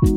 Hello,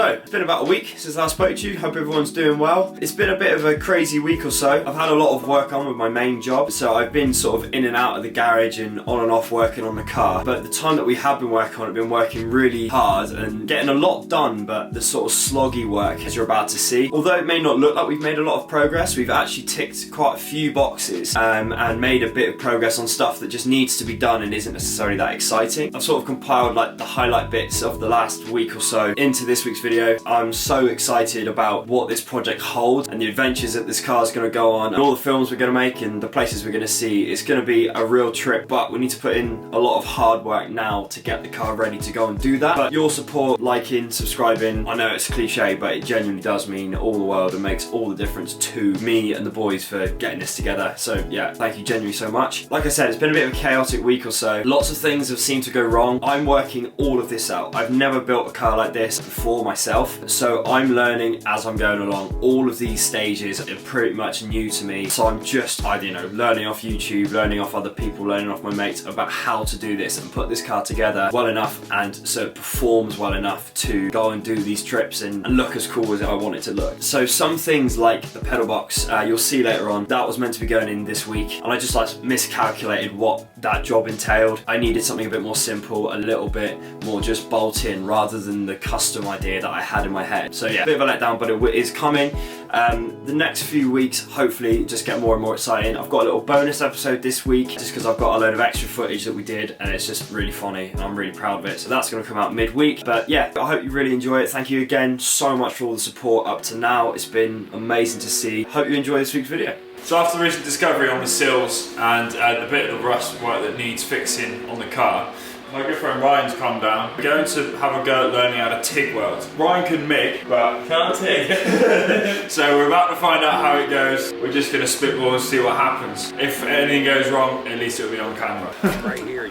it's been about a week since I spoke to you. Hope everyone's doing well. It's been a bit of a crazy week or so. I've had a lot of work on with my main job, so I've been sort of in and out of the garage and on and off working on the car. But the time that we have been working on it, I've been working really hard and getting a lot done, but the sort of sloggy work, as you're about to see. Although it may not look like we've made a lot of progress, we've actually ticked quite a few boxes and made a bit of progress on stuff that just needs to be done and isn't necessarily that exciting. I've sort of compiled like the highlight bits of the last week or so into this week's video. I'm so excited about what this project holds and the adventures that this car is going to go on and all the films we're going to make and the places we're going to see. It's going to be a real trip, but we need to put in a lot of hard work now to get the car ready to go and do that. But your support, liking, subscribing, I know it's a cliche, but it genuinely does mean all the world and makes all the difference to me and the boys for getting this together. So yeah, thank you genuinely so much. Like I said, it's been a bit of a chaotic week or so. Lots of things have seemed to go wrong. I'm working all of this out. I've never built a car like this before myself. So I'm learning as I'm going along. All of these stages are pretty much new to me. So I'm just, learning off YouTube, learning off other people, learning off my mates about how to do this and put this car together well enough and so it performs well enough to go and do these trips and look as cool as I want it to look. So some things like the pedal box, you'll see later on, that was meant to be going in this week and I just like miscalculated what that job entailed. I needed something a bit more simple, a little bit more just bolt in rather than the custom idea that I had in my head. So yeah, a bit of a letdown, but it is coming. The next few weeks hopefully just get more and more exciting. I've got a little bonus episode this week just because I've got a load of extra footage that we did and it's just really funny and I'm really proud of it. So that's going to come out midweek. But yeah, I hope you really enjoy it. Thank you again so much for all the support up to now. It's been amazing to see. Hope you enjoy this week's video. So after the recent discovery on the sills and a bit of the rust work that needs fixing on the car, my good friend Ryan's come down. We're going to have a go at learning how to TIG weld. Ryan can MIG, but can't TIG. So we're about to find out how it goes. We're just going to spitball and see what happens. If anything goes wrong, at least it'll be on camera. Right here.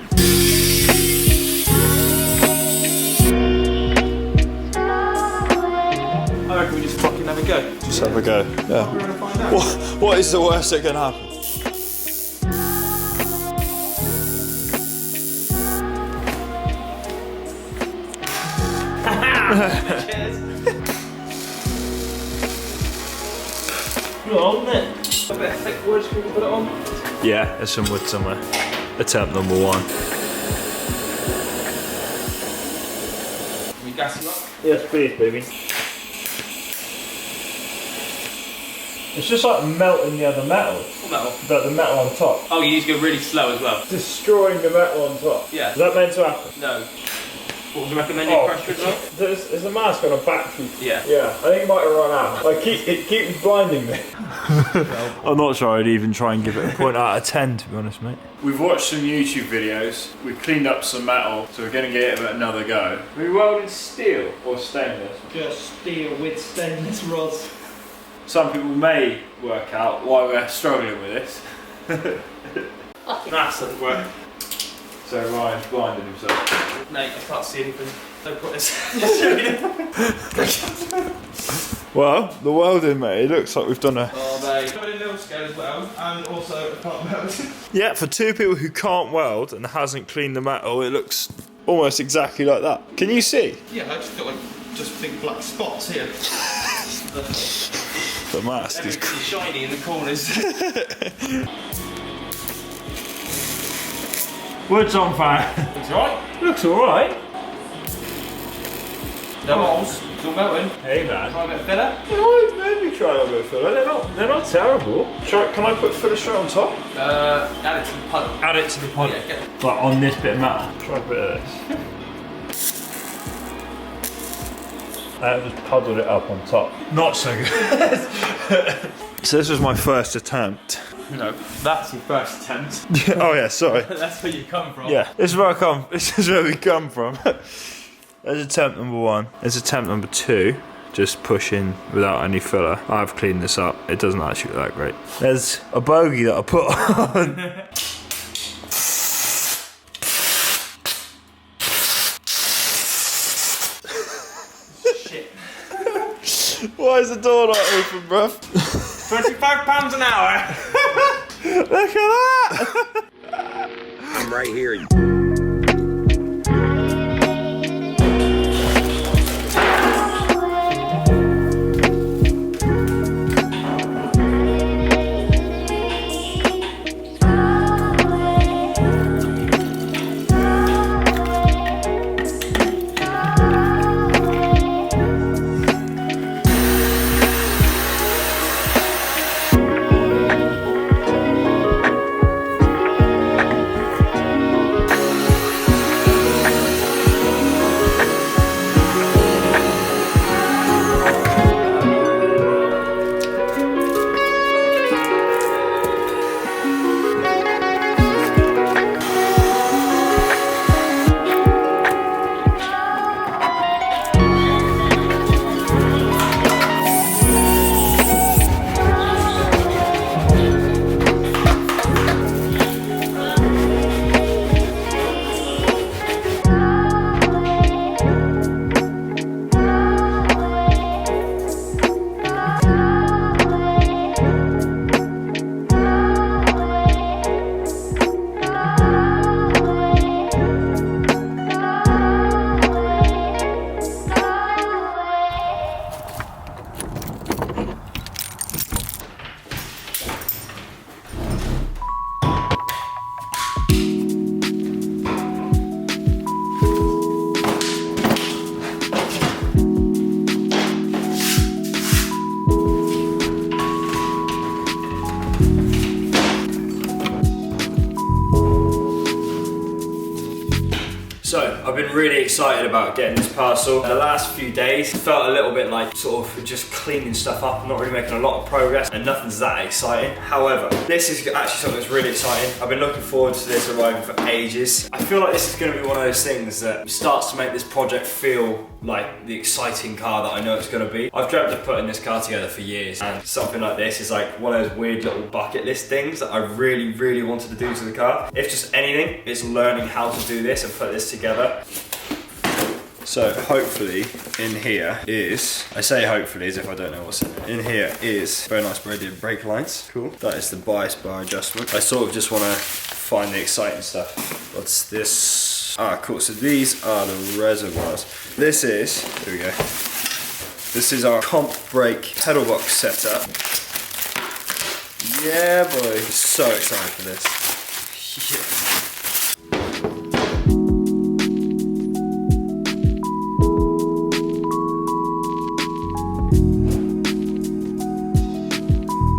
I reckon we just fucking have a go. Just have a go, yeah. We're gonna find out. What is the worst that can happen? Cheers. You're on it. A bit of thick wood, can we put it on? Yeah, there's some wood somewhere. Attempt number one. Can we gas it up? Yes, please, baby. It's just like melting the other metal. What metal? The metal on top. Oh, you need to go really slow as well. Destroying the metal on top. Yeah. Is that meant to happen? No. What would you recommend you pressure as well? There's a mask on a battery. Yeah. Yeah, I think it might have run out. It keeps blinding me. I'm not sure I'd even try and give it a point out of 10, to be honest, mate. We've watched some YouTube videos, we've cleaned up some metal, so we're going to give it another go. Are we welding steel or stainless? Just steel with stainless rods. Some people may work out why we're struggling with this. That's doesn't work. So Ryan's blinded himself. Mate, I can't see anything. Don't put this. Well, the welding, mate, it looks like we've done a... Oh, mate. Got a little scale as well, and also a can't weld. Yeah, for two people who can't weld and hasn't cleaned the metal, it looks almost exactly like that. Can you see? Yeah, I just got like just big black spots here. The mask is Everything's shiny in the corners. Wood's on fire. Looks alright. Looks alright. No holes. It's all melting. Hey man. Try a bit of filler. Oh, maybe try a bit of filler. They're not terrible. Can I put filler straight on top? Add it to the puddle. Add it to the pod. Yeah, get it. Like on this bit of metal. Try a bit of this. I just puddled it up on top. Not so good. So this was my first attempt. No, that's your first attempt. Oh yeah, sorry. That's where you come from. Yeah, this is where I come. This is where we come from. There's attempt number one. There's attempt number two. Just pushing without any filler. I've cleaned this up. It doesn't actually look that great. There's a bogey that I put on. Shit. Why is the door not open, bruv? £25 an hour. Look at that! I'm right here. So, I've been really excited about getting this parcel. The last few days felt a little bit like sort of just cleaning stuff up, not really making a lot of progress, and nothing's that exciting. However, this is actually something that's really exciting. I've been looking forward to this arriving for ages. I feel like this is going to be one of those things that starts to make this project feel like the exciting car that I know it's going to be. I've dreamt of putting this car together for years, and something like this is like one of those weird little bucket list things that I really, really wanted to do to the car. If just anything, it's learning how to do this and put this together. So hopefully in here is, I say hopefully as if I don't know what's in it. In here is very nice braided brake lines. Cool. That is the bias bar adjustment. I sort of just want to find the exciting stuff. What's this? Ah, cool. So these are the reservoirs. This is, here we go. This is our comp brake pedal box setup. Yeah, boy. So excited for this. Yeah.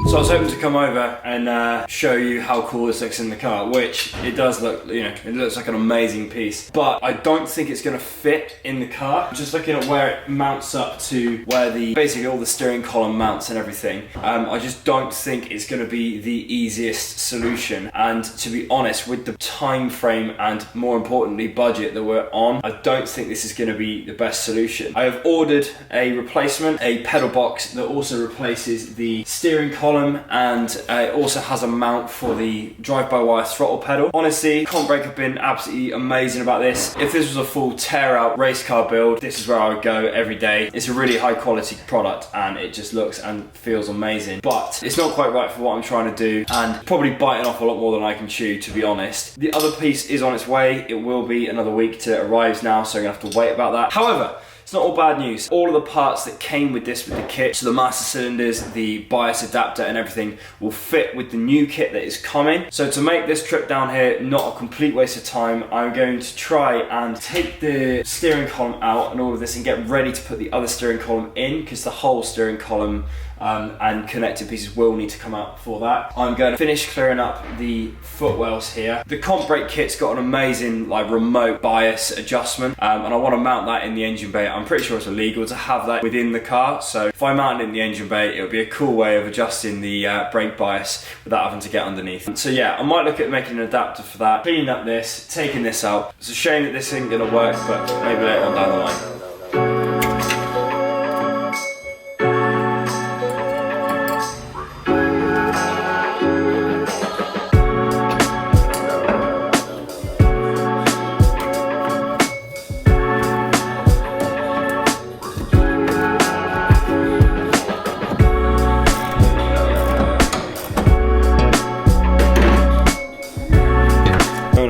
So I was hoping to come over and show you how cool this looks in the car, which it does look, you know, it looks like an amazing piece. But I don't think it's going to fit in the car. Just looking at where it mounts up to where basically all the steering column mounts and everything, I just don't think it's going to be the easiest solution. And to be honest, with the time frame and more importantly budget that we're on, I don't think this is going to be the best solution. I have ordered a replacement, a pedal box that also replaces the steering column, and it also has a mount for the drive-by-wire throttle pedal. Honestly, Comp Brake have been absolutely amazing about this. If this was a full tear-out race car build, this is where I would go every day. It's a really high-quality product and it just looks and feels amazing. But it's not quite right for what I'm trying to do, and probably biting off a lot more than I can chew, to be honest. The other piece is on its way. It will be another week till it arrives now, so I'm gonna have to wait about that. However, it's not all bad news. All of the parts that came with this, with the kit, so the master cylinders, the bias adapter and everything will fit with the new kit that is coming. So to make this trip down here not a complete waste of time, I'm going to try and take the steering column out and all of this and get ready to put the other steering column in, because the whole steering column and connected pieces will need to come out for that. I'm going to finish clearing up the footwells here. The Comp Brake kit's got an amazing like remote bias adjustment, and I want to mount that in the engine bay. I'm pretty sure it's illegal to have that within the car, so if I mount it in the engine bay, it would be a cool way of adjusting the brake bias without having to get underneath. So yeah, I might look at making an adapter for that, cleaning up this, taking this out. It's a shame that this isn't going to work, but maybe later on down the line.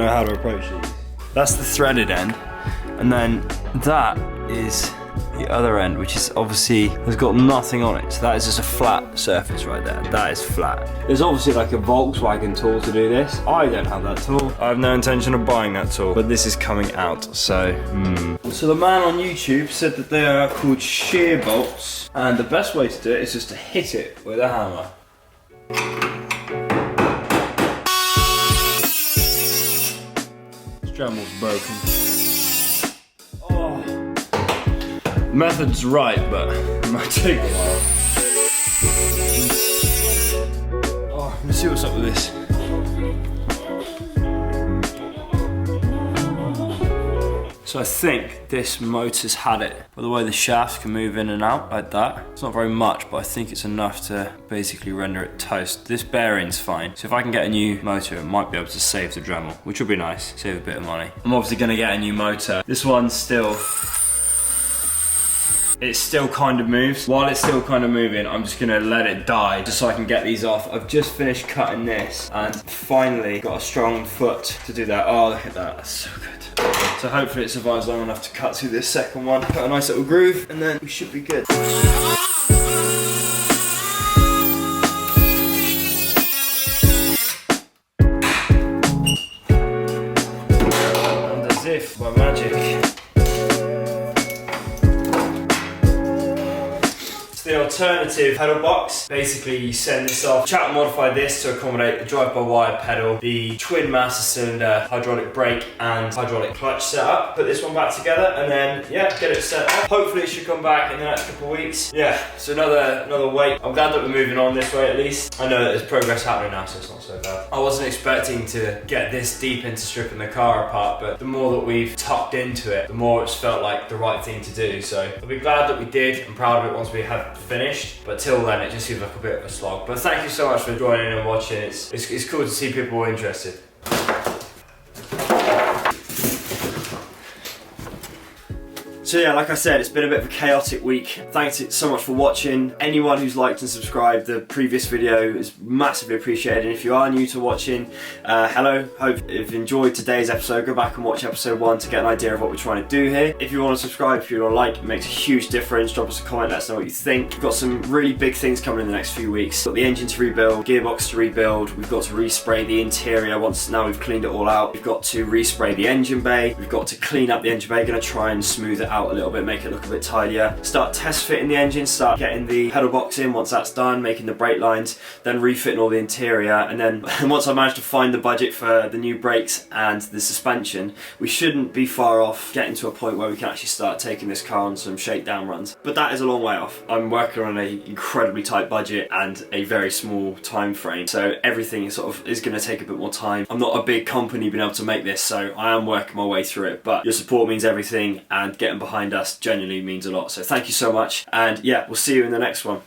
How to approach these. That's the threaded end, and then that is the other end, which is obviously has got nothing on it. So that is just a flat surface right there. That is flat. There's obviously like a Volkswagen tool to do this. I don't have that tool. I have no intention of buying that tool, but this is coming out, so So the man on YouTube said that they are called shear bolts, and the best way to do it is just to hit it with a hammer. Dremmel's broken. Oh, method's right, but it might take a while. Oh, let's see what's up with this. So I think this motor's had it. By the way, the shafts can move in and out like that. It's not very much, but I think it's enough to basically render it toast. This bearing's fine. So if I can get a new motor, it might be able to save the Dremel, which would be nice, save a bit of money. I'm obviously gonna get a new motor. This one's still, it still kind of moves. While it's still kind of moving, I'm just gonna let it die just so I can get these off. I've just finished cutting this and finally got a strong foot to do that. Oh, look at that, that's so good. So hopefully it survives long enough to cut through this second one, put a nice little groove, and then we should be good. And as if by magic, it's the old alternative pedal box. Basically you send this off, Chat modified this to accommodate the drive-by-wire pedal, the twin master cylinder, hydraulic brake and hydraulic clutch setup. Put this one back together and then yeah, get it set up. Hopefully it should come back in the next couple of weeks. Yeah, so another wait. I'm glad that we're moving on this way at least. I know that there's progress happening now, so it's not so bad. I wasn't expecting to get this deep into stripping the car apart, but the more that we've tucked into it, the more it's felt like the right thing to do. So I'll be glad that we did. I'm proud of it once we have finished, but till then it just seems like a bit of a slog. But thank you so much for joining and watching. It's cool to see people interested. So yeah, like I said, it's been a bit of a chaotic week. Thanks so much for watching. Anyone who's liked and subscribed the previous video is massively appreciated. And if you are new to watching, hello. Hope if you enjoyed today's episode, go back and watch episode 1 to get an idea of what we're trying to do here. If you want to subscribe, if you want to like, it makes a huge difference. Drop us a comment, let us know what you think. We've got some really big things coming in the next few weeks. We've got the engine to rebuild, gearbox to rebuild. We've got to respray the interior now we've cleaned it all out. We've got to respray the engine bay. We've got to clean up the engine bay. Going to try and smooth it out a little bit, make it look a bit tidier. Start test fitting the engine, start getting the pedal box in once that's done, making the brake lines, then refitting all the interior, and then once I manage to find the budget for the new brakes and the suspension, we shouldn't be far off getting to a point where we can actually start taking this car on some shakedown runs. But that is a long way off. I'm working on an incredibly tight budget and a very small time frame, so everything is going to take a bit more time. I'm not a big company being able to make this, so I am working my way through it, but your support means everything, and getting behind us genuinely means a lot. So thank you so much, and yeah, we'll see you in the next one.